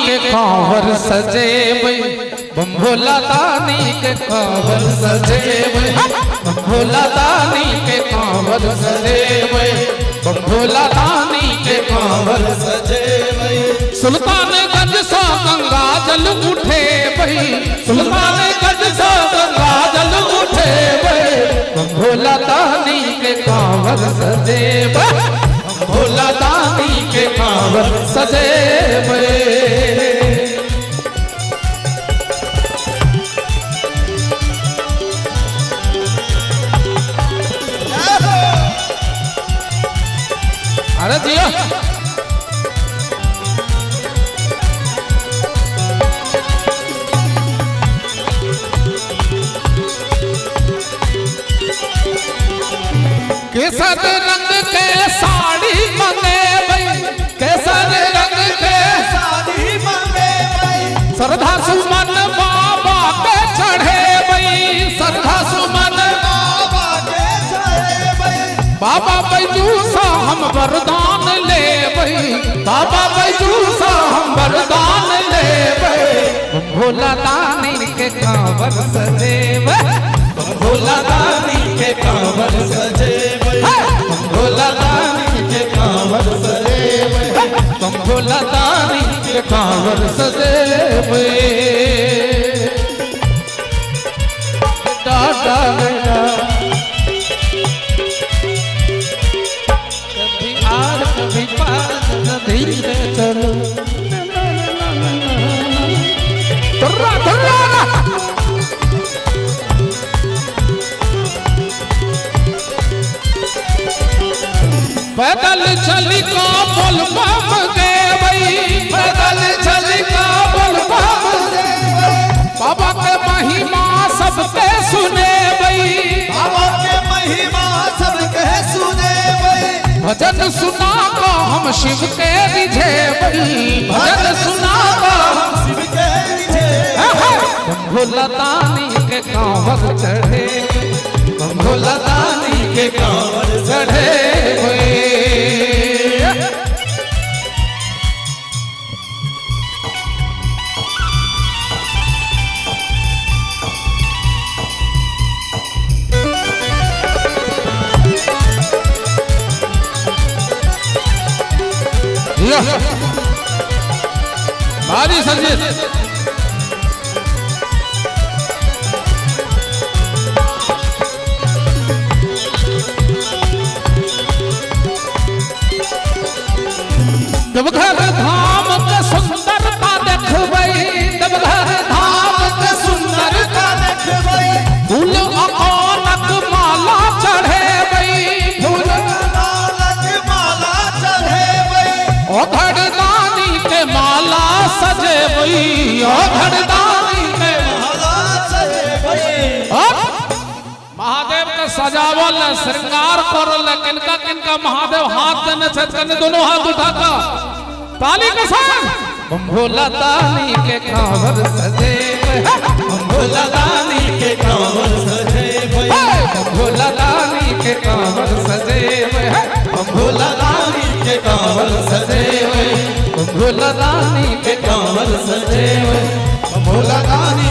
के कांवर सजे बम भोला दानी के कांवर सजे बम भोला दानी के कांवर सजे बम भोला दानी के कांवर सजे सुल्तानगंज से गंगा जल उठे भाई सुल्तानगंज से गंगा जल उठे बम भोला दानी के कांवर सजे बम भोला दानी के कांवर सजे अरे दिया केसर रंग के साड़ी मंगे भाई केसर रंग के साड़ी मंगे भाई श्रद्धा सुमन बाबा पे चढ़े भाई श्रद्धा सुमन बाबा के चढ़े भाई बाबा बैजू सा हम वरदान ले भाई बाबा बैजू सा हम वरदान ले भाई भोला दानी के कांवर सजे भोला दानी के कांवर सजे भोला दानी के कांवर सजे भोला दानी के कांवर सजे डाटा कभी आर कभी पार धीरे चलो पैदल चली का बोल बम गए भाई पैदल चली का बोल बम बाबा के महिमा सबके सुने भाई बाबा के महिमा सबके सुने भाई भजन सुना को हम शिव के रिझे भाई भजन सुना को हम शिव के रिझे भोला दानी के कांवर चढ़े भोला दानी के कांवर चढ़े भारी संजीत देवघर धाम के सुंदरता देखबै देवघर धाम के सुंदरता देखबै फूल अकोलक माला चढ़ेबै फूल अकोलक माला चढ़ेबै ओघड़ दानी के माला सजेबै ओघड़ दानी के माला सजेबै महादेव के सजावल श्रृंगार करल किनका किनका महादेव हाथ देने छे दोनों हाथ उठा का ताली के साथ भोला दानी के कांवर सजे भोला दानी के कांवर सजे भोला दानी के कांवर सजे भोला दानी के कांवर सजे भोला दानी के कांवर सजे भोला दानी